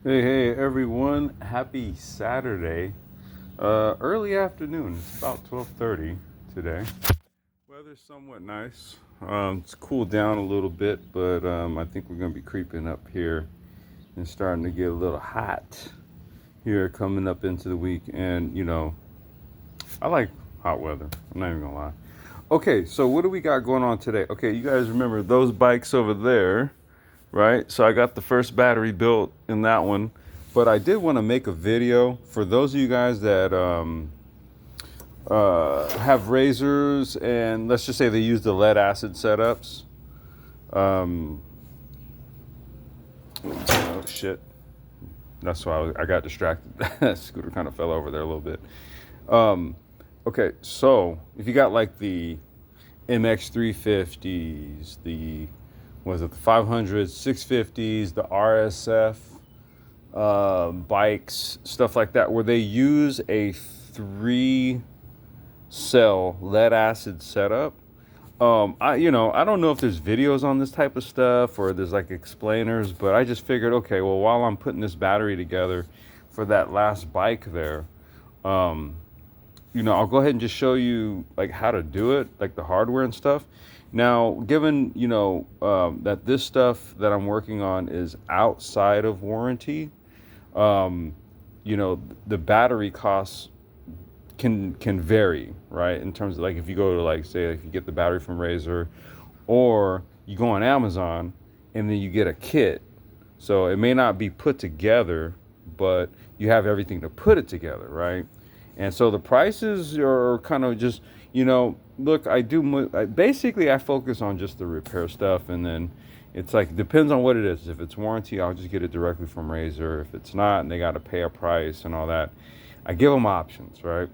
Hey everyone, happy Saturday. Early afternoon, it's about 12:30 today. Weather's somewhat nice. It's cooled down a little bit, but I think we're going to be creeping up here and starting to get a little hot here coming up into the week. And, I like hot weather. I'm not even going to lie. Okay, so what do we got going on today? Okay, you guys remember those bikes over there, right? So I got the first battery built in that one, but I did want to make a video for those of you guys that have razors and let's just say they use the lead acid setups. Um, oh shit, that's why I got distracted. That scooter kind of fell over there a little bit. Um, okay, so if you got like the MX350s, the was it the 500s, 650s, the RSF bikes, stuff like that, where they use a 3 cell lead acid setup. I don't know if there's videos on this type of stuff or there's like explainers, but I just figured, okay, well, while I'm putting this battery together for that last bike there, um, I'll go ahead and just show you like how to do it, like the hardware and stuff. Now, given, that this stuff that I'm working on is outside of warranty, um, the battery costs can vary, right? In terms of like if you go to like say if you get the battery from Razer, or you go on Amazon and then you get a kit. So it may not be put together, but you have everything to put it together, right? And so the prices are kind of just, look, basically I focus on just the repair stuff, and then it's like depends on what it is. If it's warranty, I'll just get it directly from Razer. If it's not, and they got to pay a price and all that, I give them options, right?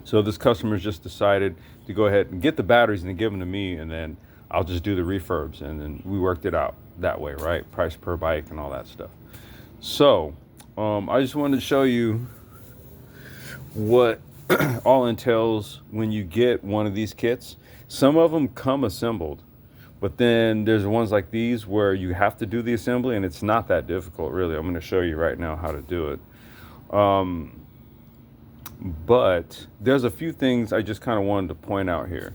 So this customer's just decided to go ahead and get the batteries and then give them to me, and then I'll just do the refurbs, and then we worked it out that way, right? Price per bike and all that stuff. So I just wanted to show you what all entails when you get one of these kits. Some of them come assembled, but then there's ones like these where you have to do the assembly, and it's not that difficult, really. I'm going to show you right now how to do it. But there's a few things I just kind of wanted to point out here.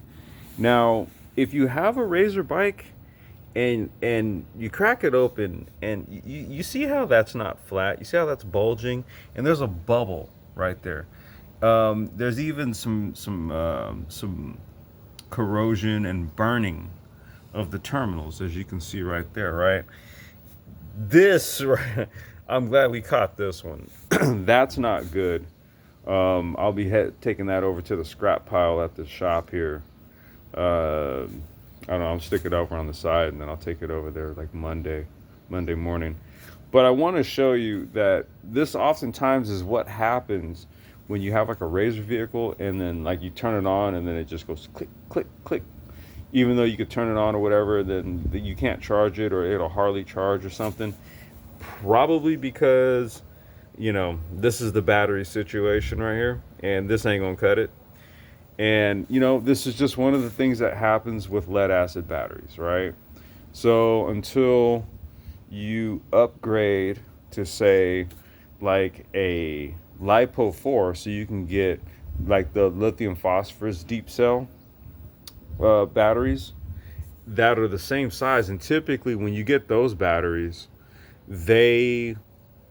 Now, if you have a Razor bike and you crack it open and you see how that's not flat, you see how that's bulging, and there's a bubble right there. There's even some corrosion and burning of the terminals, as you can see right there, right? This, I'm glad we caught this one. That's not good. I'll be taking that over to the scrap pile at the shop here. I don't know, I'll stick it over on the side and then I'll take it over there like Monday morning. But I want to show you that this oftentimes is what happens when you have like a Razor vehicle and then like you turn it on and then it just goes click, click, click. Even though you could turn it on or whatever, then you can't charge it or it'll hardly charge or something. Probably because, this is the battery situation right here and this ain't gonna cut it. And, this is just one of the things that happens with lead acid batteries, right? So until you upgrade to say like a LiPo 4, so you can get like the lithium phosphorus deep cell batteries that are the same size. And typically when you get those batteries, they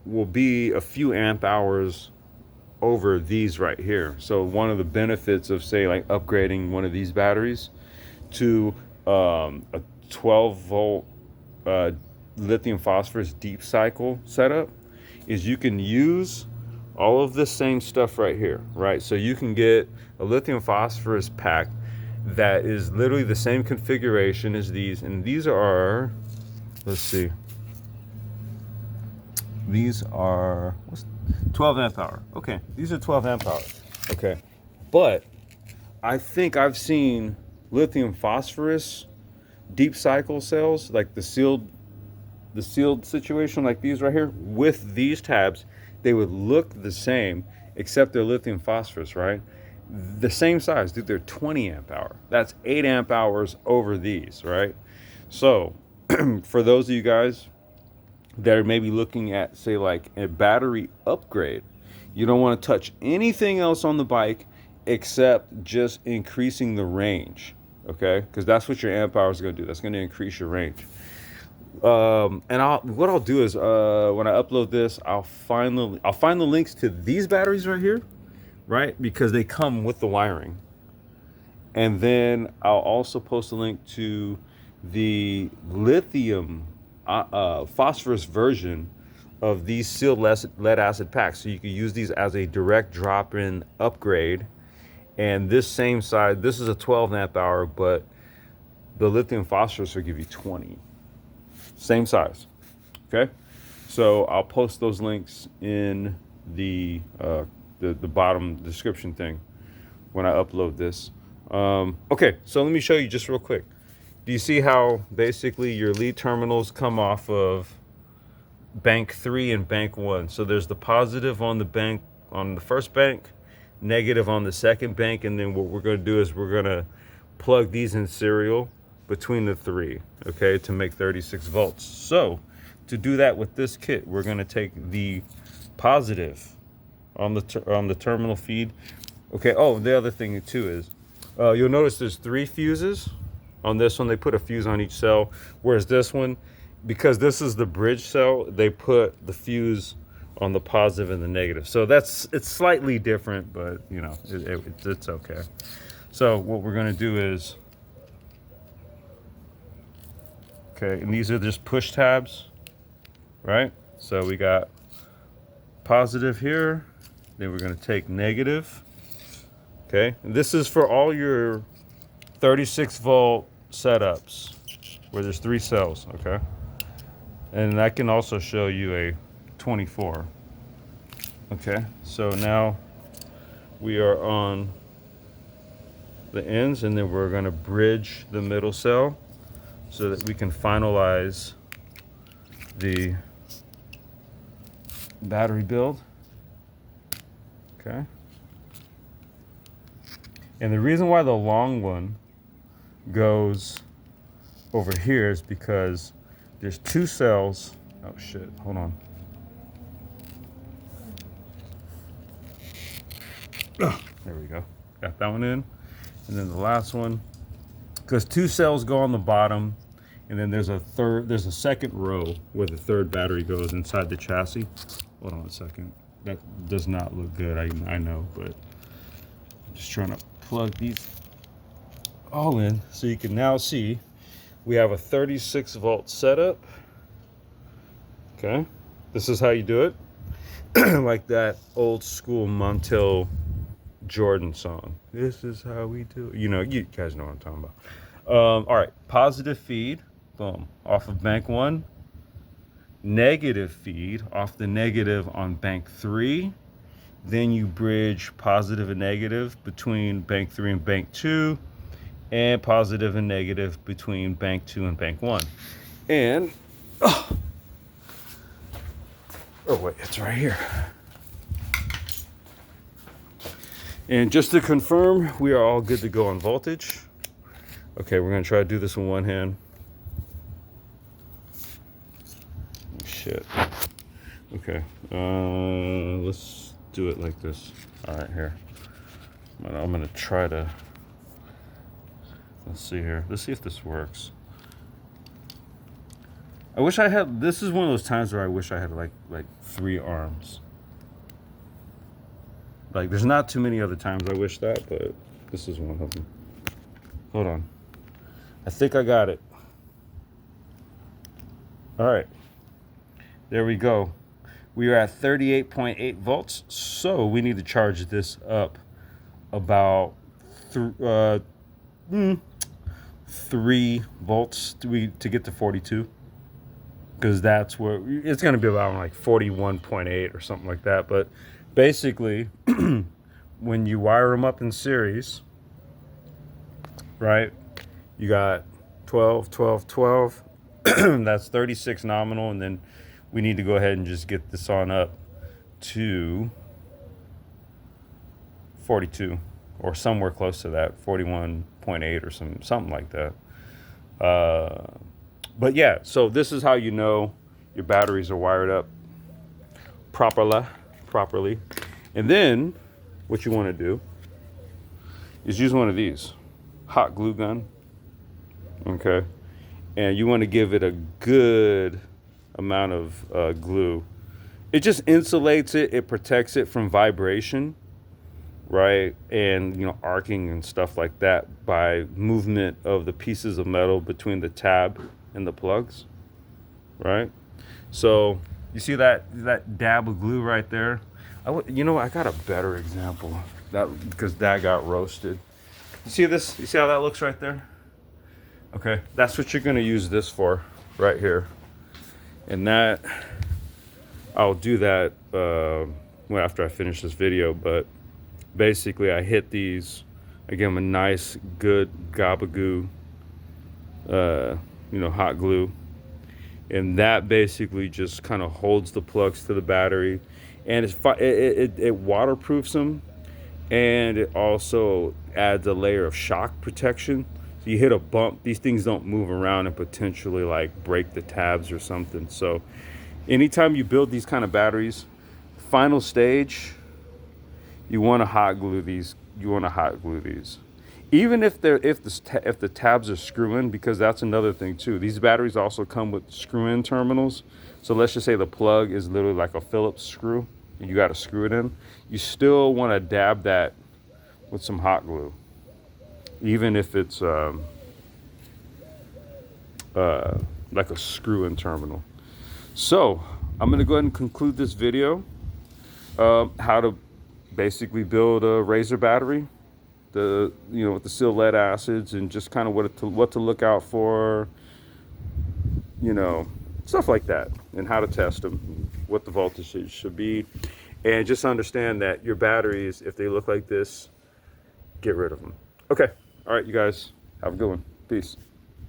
will be a few amp hours over these right here. So one of the benefits of say like upgrading one of these batteries to a 12 volt lithium phosphorus deep cycle setup is you can use all of this same stuff right here, right? So you can get a lithium phosphorus pack that is literally the same configuration as these, and these are, let's see, these are 12 amp hour. Okay, these are 12 amp hour. Okay, but I think I've seen lithium phosphorus deep cycle cells, like the sealed situation, like these right here, with these tabs. They would look the same, except they're lithium phosphorus, right? The same size, dude. They're 20 amp hour. That's 8 amp hours over these, right? So, for those of you guys that are maybe looking at, say, like a battery upgrade. You don't want to touch anything else on the bike except just increasing the range, okay? Because that's what your amp hour is going to do. That's going to increase your range. And what I'll do is when I upload this, I'll find the links to these batteries right here, right? Because they come with the wiring. And then I'll also post a link to the lithium phosphorus version of these sealed lead acid packs. So you can use these as a direct drop-in upgrade. And this same side, this is a 12 amp hour, but the lithium phosphorus will give you 20. Same size. Okay? So I'll post those links in the bottom description thing when I upload this. Okay, so let me show you just real quick. Do you see how basically your lead terminals come off of bank 3 and bank 1? So there's the positive on the first bank, negative on the second bank, and then what we're going to do is we're going to plug these in serial between the three, okay, to make 36 volts. So to do that with this kit, we're going to take the positive on the terminal feed. Okay, oh, the other thing too is you'll notice there's 3 fuses. On this one, they put a fuse on each cell, whereas this one, because this is the bridge cell, they put the fuse on the positive and the negative. So it's slightly different, but you know, it's okay. So what we're gonna do is, okay, and these are just push tabs, right? So we got positive here, then we're gonna take negative, okay? And this is for all your 36 volt setups where there's 3 cells, okay? And I can also show you a 24. Okay, so now we are on the ends, and then we're going to bridge the middle cell so that we can finalize the battery build. Okay. And the reason why the long one goes over here is because there's 2 cells. Oh shit, hold on. There we go. Got that one in. And then the last one, because 2 cells go on the bottom, and then there's a second row where the third battery goes inside the chassis. Hold on a second. That does not look good, I know, but I'm just trying to plug these all in so you can now see we have a 36 volt setup. Okay, this is how you do it. Like that old school Montel Jordan song. This is how we do it. You know, you guys know what I'm talking about. All right, positive feed, boom, off of bank 1. Negative feed off the negative on bank 3. Then you bridge positive and negative between bank 3 and bank 2, and positive and negative between bank 2 and bank 1. And oh wait, it's right here. And just to confirm, we are all good to go on voltage. Okay, we're gonna try to do this in one hand. Shit. Okay, let's do it like this. All right, here. I'm gonna try to, let's see here. Let's see if this works. I wish I had, this is one of those times where I wish I had like 3 arms. Like, there's not too many other times I wish that, but this is one of them. Hold on. I think I got it. All right. There we go. We are at 38.8 volts, so we need to charge this up about 3 volts to get to 42. Because that's where it's going to be about like 41.8 or something like that. But basically, when you wire them up in series, right, you got 12, 12, 12. That's 36 nominal. And then we need to go ahead and just get this on up to 42 or somewhere close to that, 41.8 or something like that. But yeah, so this is how you know your batteries are wired up properly. And then what you want to do is use one of these hot glue gun, okay? And you want to give it a good amount of glue. It just insulates it, it protects it from vibration, right? And, you know, arcing and stuff like that by movement of the pieces of metal between the tab and the plugs, right? So you see that dab of glue right there? You know, I got a better example because that got roasted. You see this? You see how that looks right there? Okay, that's what you're gonna use this for right here. And that, I'll do that well, after I finish this video, but basically I hit these, I give them a nice good gabagoo, you know, hot glue. And that basically just kind of holds the plugs to the battery, and it waterproofs them, and it also adds a layer of shock protection. So you hit a bump, these things don't move around and potentially like break the tabs or something. So anytime you build these kind of batteries, final stage, you want to hot glue these. Even if the tabs are screw-in, because that's another thing too. These batteries also come with screw-in terminals. So let's just say the plug is literally like a Phillips screw, and you got to screw it in. You still want to dab that with some hot glue, even if it's like a screw-in terminal. So I'm gonna go ahead and conclude this video. How to basically build a Razor battery, with the sealed lead acids, and just kind of what to look out for, stuff like that, and how to test them, what the voltage should be, and just understand that your batteries, if they look like this, get rid of them. Okay, all right, you guys, have a good one. Peace.